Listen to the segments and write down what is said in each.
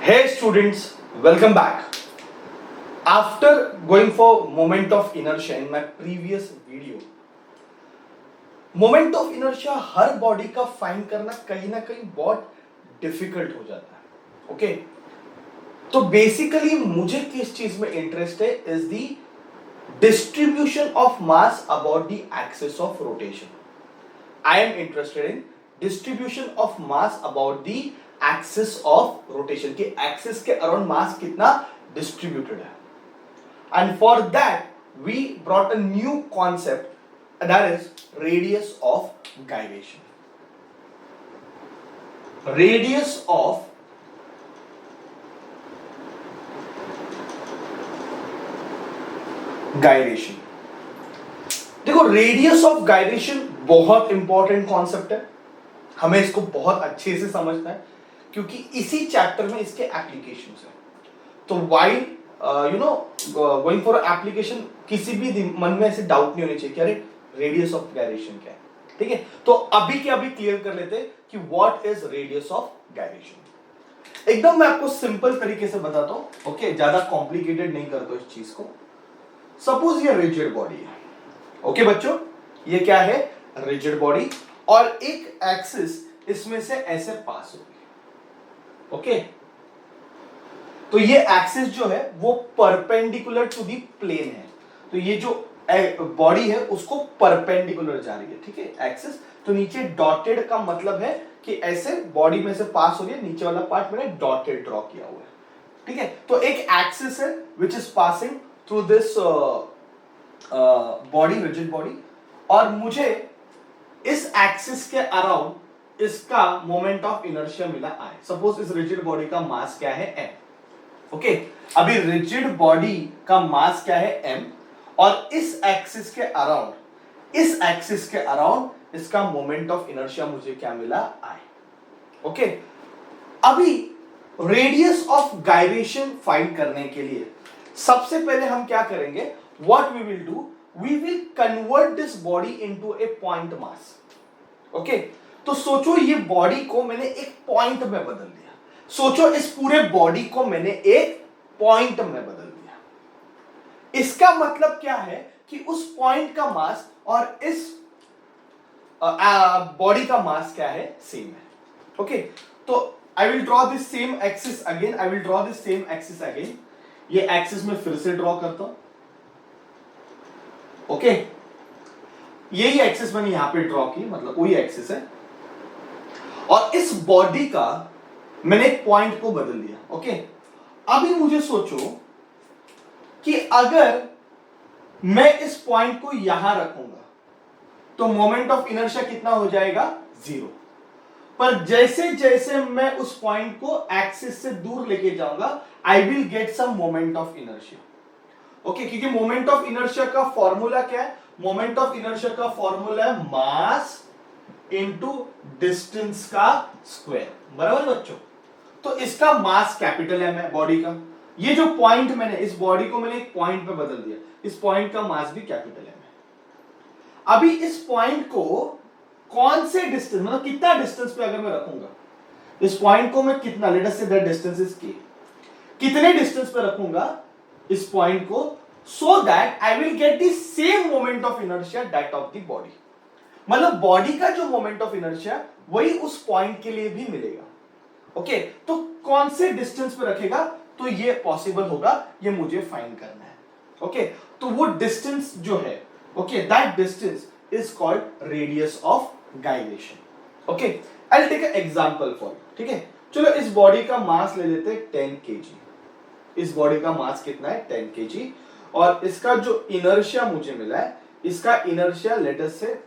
Hey students, welcome back. After going for moment of inertia in my previous video, moment of inertia her body का find करना कहीं ना कहीं बहुत difficult हो जाता है. ओके, तो बेसिकली मुझे किस चीज में इंटरेस्ट है is the distribution of mass about the axis of rotation. I am interested in distribution of mass about the axis of rotation की एक्सिस के अराउंड मास कितना डिस्ट्रीब्यूटेड है. And for that we brought a new concept that is radius of gyration. Radius of gyration. देखो, radius of gyration बहुत important concept है. हमें इसको बहुत अच्छे से समझना है क्योंकि इसी चैप्टर में इसके एप्लीकेशंस हैं. तो वाइल गोइंग फॉर एप्लीकेशन किसी भी मन में ऐसे डाउट नहीं होने चाहिए कि अरे रेडियस ऑफ गायरेशन क्या है. ठीक है, तो अभी के अभी क्लियर कर लेते हैं कि what is radius of gyration. एकदम मैं आपको सिंपल तरीके से बताता हूं. ओके, ज्यादा कॉम्प्लिकेटेड नहीं करता इस चीज को. सपोज ये रिजिड बॉडी है. ओके बच्चों, ये क्या है? रिजिड बॉडी और एक एक्सिस इसमें से ऐसे पास होगी. ओके, तो ये एक्सिस जो है वो परपेंडिकुलर टू दी प्लेन है. तो ये जो बॉडी है उसको परपेंडिकुलर जा रही है. ठीक है, एक्सिस. तो नीचे डॉटेड का मतलब है कि ऐसे बॉडी में से पास हो रही है. नीचे वाला पार्ट मैंने डॉटेड ड्रॉ किया हुआ है. ठीक है, तो एक एक्सिस है which is passing through this body, rigid body, और मुझे इस एक्सिस के अराउंड इसका मोमेंट ऑफ इनर्शिया मिला I. सपोज इस रिजिड बॉडी का मास क्या है? m. ओके, अभी रिजिड बॉडी का मास क्या है? m, और इस एक्सिस के अराउंड इसका मोमेंट ऑफ इनर्शिया मुझे क्या मिला? I. ओके, अभी रेडियस ऑफ गायरेशन फाइंड करने के लिए सबसे पहले हम क्या करेंगे? What we will do, we will convert this body into a point mass. Okay, तो सोचो ये बॉडी को मैंने एक पॉइंट में बदल दिया. सोचो इस पूरे बॉडी को मैंने एक पॉइंट में बदल दिया. इसका मतलब क्या है कि उस पॉइंट का मास और इस बॉडी का मास क्या है? सेम है. ओके, तो I will draw this same axis again. ये एक्सिस में फिर से ड्रॉ करता हूं. ओके, यही एक्सिस मैंने यहां पे ड्रॉ की, मतलब वही एक्सिस है, और इस बॉडी का मैंने एक पॉइंट को बदल दिया. ओके, अभी मुझे सोचो कि अगर मैं इस पॉइंट को यहां रखूंगा तो मोमेंट ऑफ इनर्शिया कितना हो जाएगा? 0. पर जैसे जैसे मैं उस पॉइंट को एक्सिस से दूर लेके जाऊंगा I will get some moment of inertia. Okay, क्योंकि मोमेंट ऑफ इनर्शिया का फॉर्मूला क्या है? मोमेंट ऑफ इनर्शिया का फॉर्मूला है मास इनटू डिस्टेंस का स्क्वायर. बराबर बच्चों? तो इसका मास कैपिटल एम है बॉडी का. ये जो पॉइंट मैंने, इस बॉडी को मैंने एक पॉइंट पे बदल दिया, इस पॉइंट का मास भी कैपिटल एम है. अभी इस पॉइंट को कौन से डिस्टेंस, मतलब कितना डिस्टेंस पे अगर मैं रखूंगा इस पॉइंट को, मैं कितना, let us say that distance is k, कितने डिस्टेंस पे रखूंगा इस पॉइंट को, so that I will get the same moment of inertia that of the body. मतलब बॉडी का जो मोमेंट ऑफ इनर्शिया वही उस पॉइंट के लिए भी मिलेगा. ओके, तो कौन से डिस्टेंस पे रखेगा तो ये पॉसिबल होगा, ये मुझे फाइंड करना है. ओके, तो वो डिस्टेंस जो है, okay, that distance is called radius of gyration. Okay, I will take an example for. ठीक है, चलो इस बॉडी का मास ले लेते हैं 10 kg. इस बॉडी का मास कितना है? 10 kg. और इसका जो इनर्शिया मुझे मिला है, इसका इनर्शिया लेट अस से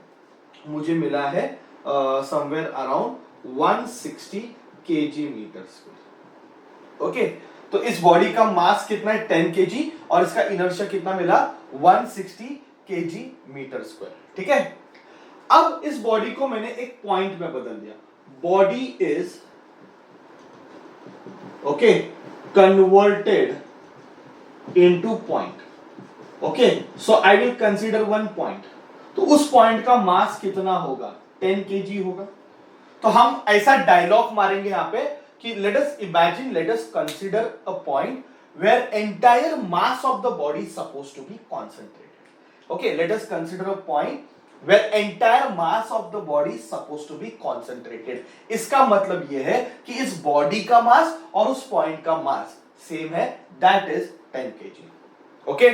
मुझे मिला है somewhere around 160 kg metre square. Okay, तो इस बॉडी का मास कितना है? 10 kg, और इसका इनर्शिया कितना मिला? 160 kg मीटर स्क्वायर. ठीक है, अब इस बॉडी को मैंने एक पॉइंट में बदल दिया. Body is okay converted into point. Okay, so I will consider one point. तो उस पॉइंट का मास कितना होगा? 10 kg होगा. तो हम ऐसा डायलॉग मारेंगे यहां पे कि let us consider a point where entire mass of the body is supposed to be concentrated. Okay, let us consider a point where entire mass of the body is supposed to be concentrated. इसका मतलब यह है कि इस body का मास और उस point का मास सेम है, that is 10 kg. ओके,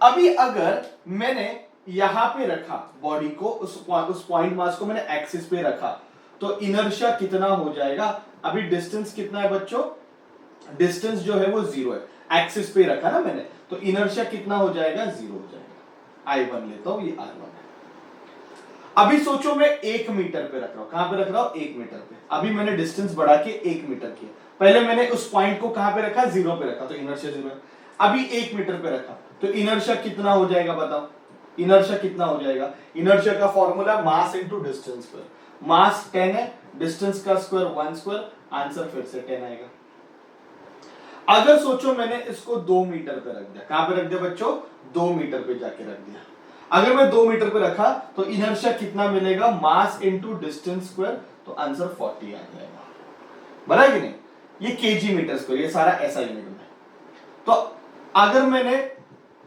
अभी अगर मैंने यहां पे रखा बॉडी को, उस पॉइंट मास को मैंने एक्सिस पे रखा, तो इनर्शिया कितना हो जाएगा? अभी डिस्टेंस कितना है बच्चों? डिस्टेंस जो है वो 0 है, एक्सिस पे रखा ना मैंने, तो इनर्शिया कितना हो जाएगा? 0 हो जाएगा. I1 लेता हूं, ये R1 है. अभी सोचो मैं 1 मीटर पे रख रहा हूं. कहां पे रख रहा हूं? 1 मीटर पे. अभी मैंने डिस्टेंस बढ़ा के 1 मीटर किया. पहले मैंने उस पॉइंट को कहां पे रखा? 0 पे रखा, तो इनर्शिया 0 है. अभी 1 मीटर पे रखा, तो इनर्शिया कितना हो जाएगा बताओ? इनर्शिया कितना हो जाएगा? इनर्शिया का formula mass into distance square. Mass 10 है, डिस्टेंस का स्क्वायर 1 स्क्वायर, आंसर फिर से 10 आएगा. अगर सोचो मैंने इसको 2 मीटर पे रख दिया. कहां पे रख दिया बच्चों? 2 मीटर पे जाके रख दिया. अगर मैं 2 मीटर पे रखा तो इनर्शिया कितना मिलेगा? मास इनटू डिस्टेंस स्क्वायर, तो आंसर 40 आ जाएगा. बना कि नहीं? ये केजी मीटर स्क्वायर, ये सारा ऐसा यूनिट में. तो अगर मैंने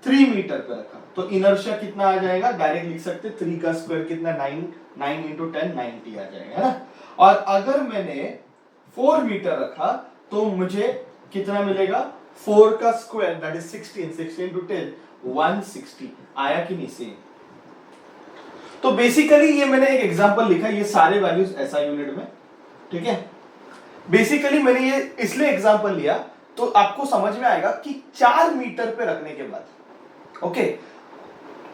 3 मीटर पे रखा तो इनर्शिया कितना आ जाएगा? डायरेक्ट लिख सकते, 3 का स्क्वायर कितना? 9 इंटू 10 90 आ जाएगा, है ना. और अगर मैंने 4 मीटर रखा तो मुझे कितना मिलेगा? 4 का स्क्वायर दैट इज 16 इंटू 10 160 आया कि नहीं? सेम. तो बेसिकली ये मैंने एक एग्जांपल लिखा, ये सारे वैल्यूज ऐसा यूनिट में, ठीक है. बेसिकली मैंने ये इसलिए एग्जांपल लिया तो आपको समझ में आएगा कि 4 मीटर पे रखने के बाद, ओके,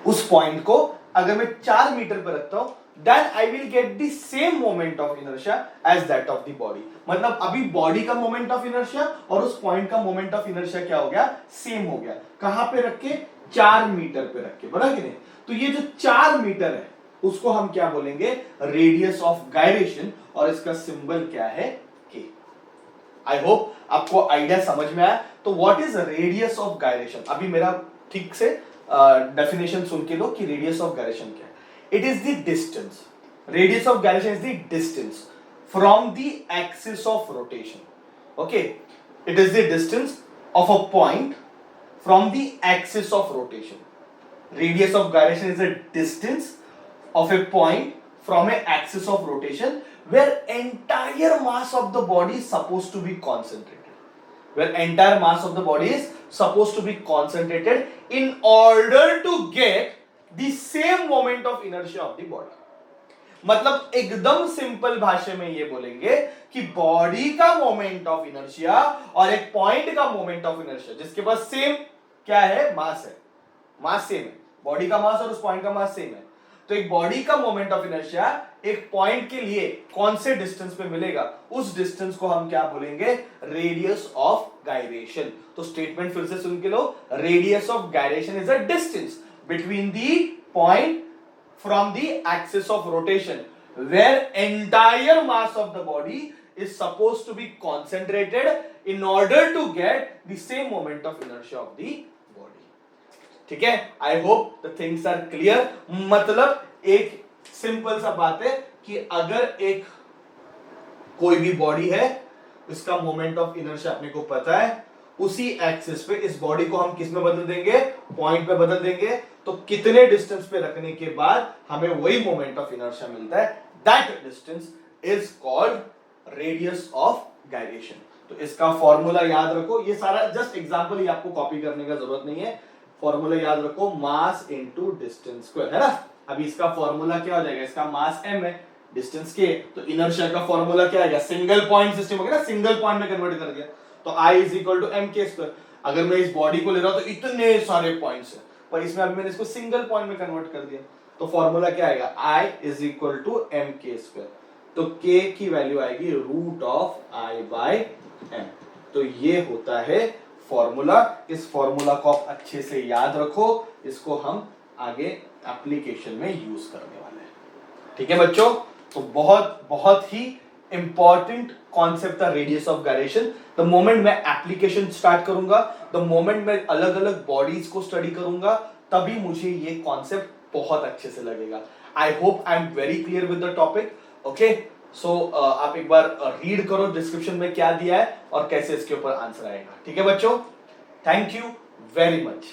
उस पॉइंट को अगर मैं 4 मीटर पे रखता हूं, then I will get the same moment of inertia as that of the body. मतलब अभी बॉडी का मोमेंट ऑफ इनर्शिया और उस पॉइंट का मोमेंट ऑफ इनर्शिया क्या हो गया? सेम हो गया. कहां पे रख के? 4 मीटर पे रख के. बना कि नहीं? तो ये जो 4 मीटर है उसको हम क्या बोलेंगे? रेडियस ऑफ गायरेशन, और इसका सिंबल क्या है? K. आई होप आपको आइडिया समझ में आया. तो what is radius of gyration? अभी मेरा ठीक से डेफिनेशन सुन के लो कि रेडियस ऑफ गायरेशन क्या है. It is the distance. Radius of gyration is the distance from the axis of rotation. Okay, it is the distance of a point from the axis of rotation. Radius of gyration is the distance of a point from an axis of rotation where entire mass of the body is supposed to be concentrated. Where entire mass of the body is supposed to be concentrated in order to get the same moment of inertia of the body. मतलब एकदम simple भाषा में ये बोलेंगे कि body का moment of inertia और एक पॉइंट का मोमेंट ऑफ इनर्शिया जिसके पास सेम क्या है? मास है. मास सेम है, बॉडी का मास और उस पॉइंट का मास सेम है. तो एक बॉडी का मोमेंट ऑफ इनर्शिया एक पॉइंट के लिए कौन से डिस्टेंस पे मिलेगा? उस डिस्टेंस को हम क्या बोलेंगे? Radius of gyration. तो स्टेटमेंट फिर से सुन के लो. Radius of gyration is a distance between the point from the axis of rotation where entire mass of the body is supposed to be concentrated in order to get the same moment of inertia of the body. ठीक है? I hope the things are clear. मतलब एक simple सा बात है कि अगर एक कोई भी बॉडी है, इसका मोमेंट ऑफ इनर्शिया अपने को पता है, उसी एक्सिस पे इस बॉडी को हम किस में बदल देंगे? पॉइंट पे बदल देंगे. तो कितने डिस्टेंस पे रखने के बाद हमें वही मोमेंट ऑफ इनर्शिया मिलता है? That distance is called radius of gyration. तो इसका फॉर्मूला याद रखो. ये सारा जस्ट एग्जांपल ही, आपको कॉपी करने का जरूरत नहीं है. फॉर्मूला याद रखो, मास इनटू डिस्टेंस स्क्वायर, है ना. अभी इसका फॉर्मूला क्या हो जाएगा? इसका मास m है, डिस्टेंस k. तो इनर्शिया का फॉर्मूला क्या आएगा? सिंगल पॉइंट सिस्टम हो गया ना, सिंगल पॉइंट में कन्वर्ट कर दिया. तो I is equal to mk square. अगर मैं इस बॉडी को ले रहा हूं तो इतने सारे पॉइंट्स हैं, पर इसमें अभी मैंने इसको सिंगल पॉइंट में कन्वर्ट कर दिया. तो फॉर्मूला क्या आएगा? I is equal to mk square. तो k की वैल्यू आएगी root of I by m. तो ये होता है फॉर्मूला. इस फॉर्मूला को आप अच्छे से याद रखो. इसको हम आगे एप्लीकेशन में यूज करने वाले हैं. ठीक है बच्चों? तो बहुत ही इंपॉर्टेंट कॉन्सेप्ट था radius of gyration. The moment मैं एप्लीकेशन स्टार्ट करूंगा, द मोमेंट मैं अलग अलग बॉडीज को स्टडी करूंगा, तभी मुझे ये कॉन्सेप्ट बहुत अच्छे से लगेगा. I hope I am very clear with the topic. Okay, so आप एक बार रीड करो डिस्क्रिप्शन में क्या दिया है और कैसे इसके ऊपर आंसर आएगा। ठीक है बच्चों, थैंक यू वेरी मच।